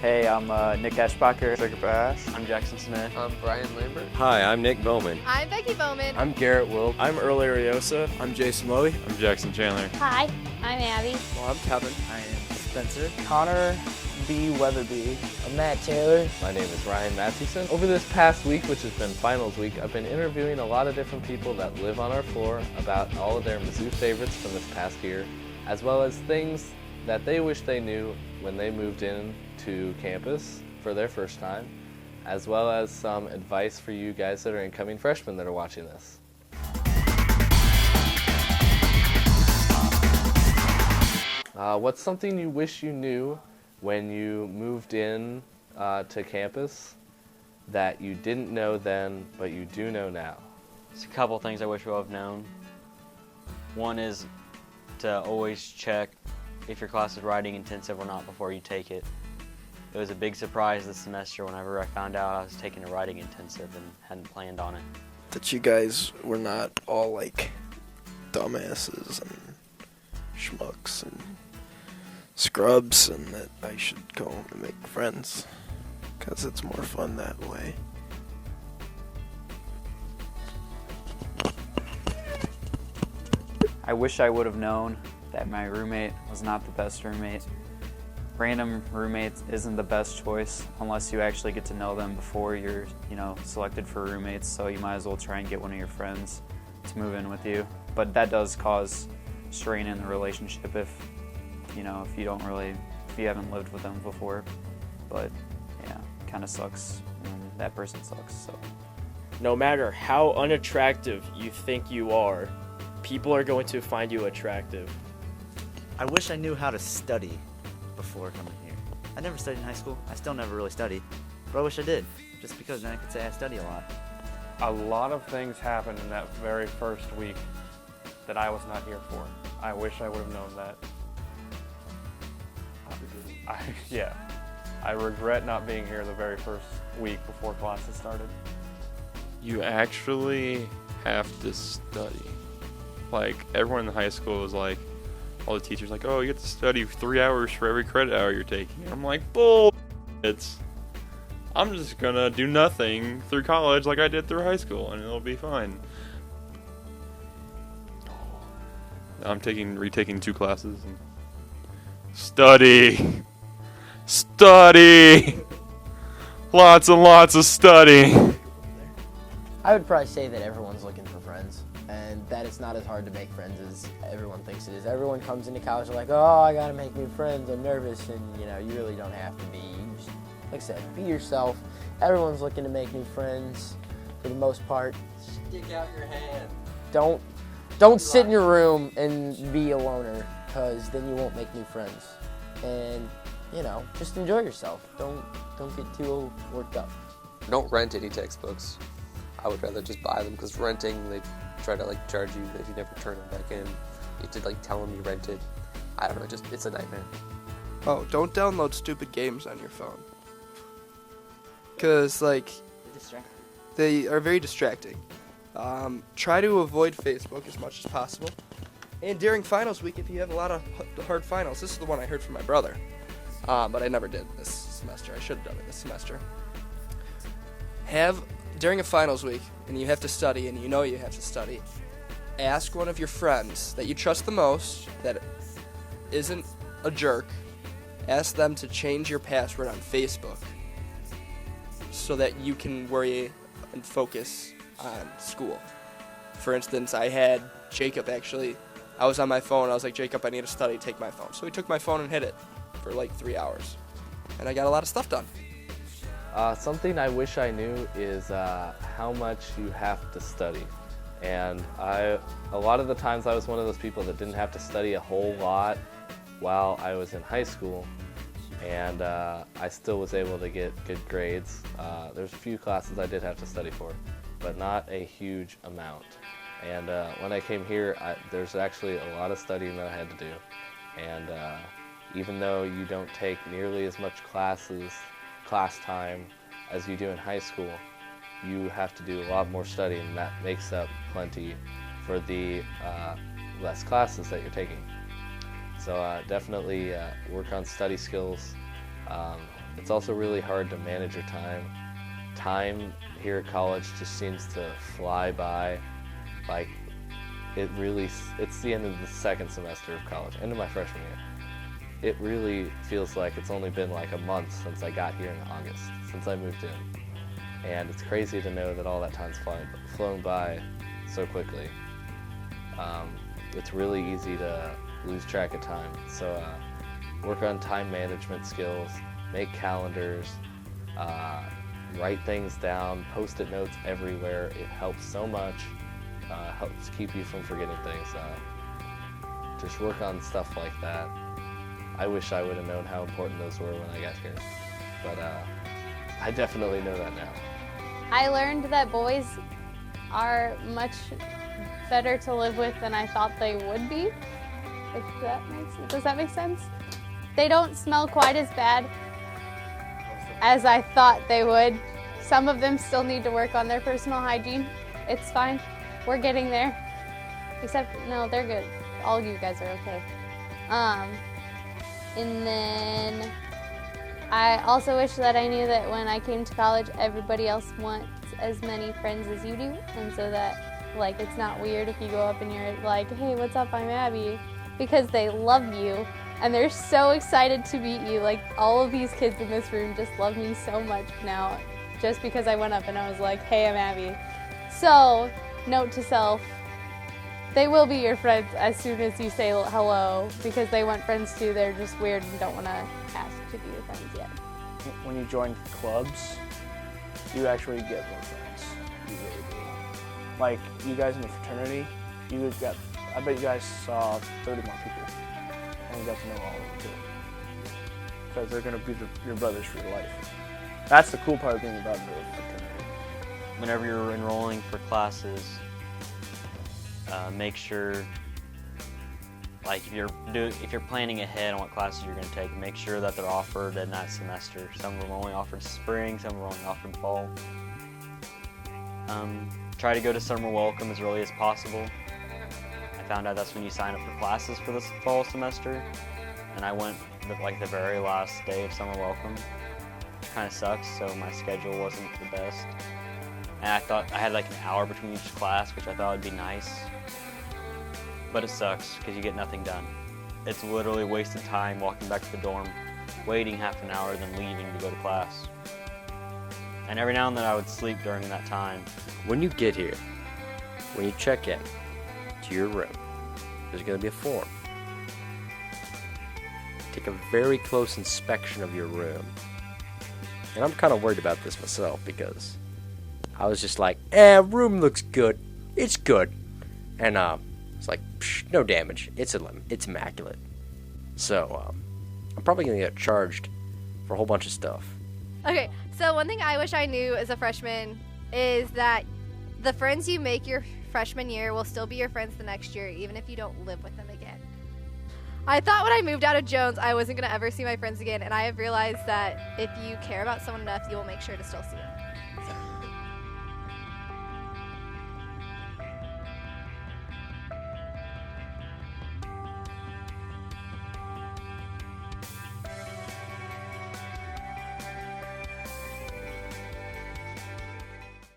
Hey, I'm Nick Eschbacher. Jacob Ash. I'm Jackson Smith. I'm Brian Lambert. Hi, I'm Nick Bowman. I'm Becky Bowman. I'm Garrett Wilk. I'm Early Ariosa. I'm Jason Lowy. I'm Jackson Chandler. Hi, I'm Abby. Well, I'm Kevin. I am Spencer. Connor B. Weatherby. I'm Matt Taylor. My name is Ryan Mathewson. Over this past week, which has been finals week, I've been interviewing a lot of different people that live on our floor about all of their Mizzou favorites from this past year, as well as things that they wish they knew when they moved in to campus for their first time, as well as some advice for you guys that are incoming freshmen that are watching this. What's something you wish you knew when you moved in to campus that you didn't know then, but you do know now? There's a couple things I wish I would have known. One is to always check if your class is writing intensive or not before you take it. It was a big surprise this semester whenever I found out I was taking a writing intensive and hadn't planned on it. That you guys were not all like dumbasses and schmucks and scrubs, and that I should go home and make friends, because it's more fun that way. I wish I would have known that my roommate was not the best roommate. Random roommates isn't the best choice unless you actually get to know them before you're, selected for roommates, so you might as well try and get one of your friends to move in with you. But that does cause strain in the relationship if you haven't lived with them before. But yeah, kind of sucks when that person sucks. So no matter how unattractive you think you are, people are going to find you attractive. I wish I knew how to study before coming here. I never studied in high school. I still never really studied, but I wish I did, just because then I could say I study a lot. A lot of things happened in that very first week that I was not here for. I wish I would have known that. I regret not being here the very first week before classes started. You actually have to study. Like, everyone in high school was like, all the teachers like, oh, you have to study 3 hours for every credit hour you're taking. And I'm like, bull. I'm just gonna do nothing through college like I did through high school, and it'll be fine. I'm retaking 2 classes. And study! Lots and lots of study! I would probably say that everyone's looking for friends, and that it's not as hard to make friends as everyone thinks it is. Everyone comes into college like, oh, I gotta make new friends, I'm nervous, and you really don't have to be. You just, like I said, be yourself. Everyone's looking to make new friends for the most part. Stick out your hand. Don't sit in your room and be a loner, because then you won't make new friends. And just enjoy yourself. Don't get too worked up. Don't rent any textbooks. I would rather just buy them, because renting, they try to charge you if you never turn them back in. You have to tell them you rented. I don't know, it's a nightmare. Oh, don't download stupid games on your phone, because they are very distracting. Try to avoid Facebook as much as possible. And during finals week, if you have a lot of hard finals, this is the one I heard from my brother, but I never did this semester. I should have done it this semester. During a finals week, and you have to study, and you have to study, ask one of your friends that you trust the most, that isn't a jerk, ask them to change your password on Facebook so that you can worry and focus on school. For instance, I had Jacob I was on my phone, I was like, Jacob, I need to study, take my phone. So he took my phone and hid it for 3 hours, and I got a lot of stuff done. Something I wish I knew is how much you have to study. And a lot of the times I was one of those people that didn't have to study a whole lot while I was in high school, and I still was able to get good grades. There's a few classes I did have to study for, but not a huge amount. And when I came here, there's actually a lot of studying that I had to do. And even though you don't take nearly as much class time as you do in high school, you have to do a lot more studying, and that makes up plenty for the less classes that you're taking. So definitely work on study skills, it's also really hard to manage your time. Time here at college just seems to fly by. Like, it's the end of the second semester of college, end of my freshman year. It really feels like it's only been like a month since I got here in August, since I moved in. And it's crazy to know that all that time's flown by so quickly. It's really easy to lose track of time. So work on time management skills, make calendars, write things down, post-it notes everywhere. It helps so much. Helps keep you from forgetting things. Just work on stuff like that. I wish I would have known how important those were when I got here, but I definitely know that now. I learned that boys are much better to live with than I thought they would be. Does that make sense? They don't smell quite as bad as I thought they would. Some of them still need to work on their personal hygiene. It's fine. We're getting there. Except, no, they're good. All you guys are okay. And then I also wish that I knew that when I came to college, everybody else wants as many friends as you do. And so that, like, it's not weird if you go up and you're like, hey, what's up, I'm Abby. Because they love you and they're so excited to meet you. Like, all of these kids in this room just love me so much now just because I went up and I was like, hey, I'm Abby. So, note to self, they will be your friends as soon as you say hello because they want friends too. They're just weird and don't want to ask to be your friends yet. When you join clubs, you actually get more friends. You really do. Like, you guys in the fraternity, I bet you guys saw 30 more people and you got to know all of them too. Because they're going to be your brothers for your life. That's the cool part of being a brother of fraternity. Whenever you're enrolling for classes, make sure, like, if you're planning ahead on what classes you're going to take, make sure that they're offered in that semester. Some of them are only offered spring, some are only offered fall. Try to go to summer welcome as early as possible. I found out that's when you sign up for classes for this fall semester, and I went the very last day of summer welcome, which kind of sucks, so my schedule wasn't the best. And I thought I had like an hour between each class, which I thought would be nice. But it sucks because you get nothing done. It's literally wasted time walking back to the dorm, waiting half an hour, then leaving to go to class. And every now and then I would sleep during that time. When you get here, when you check in to your room, there's going to be a form. Take a very close inspection of your room. And I'm kind of worried about this myself because I was just like, room looks good. It's good. And it's like, no damage. It's immaculate. So I'm probably going to get charged for a whole bunch of stuff. Okay, so one thing I wish I knew as a freshman is that the friends you make your freshman year will still be your friends the next year, even if you don't live with them again. I thought when I moved out of Jones, I wasn't going to ever see my friends again, and I have realized that if you care about someone enough, you will make sure to still see them. So.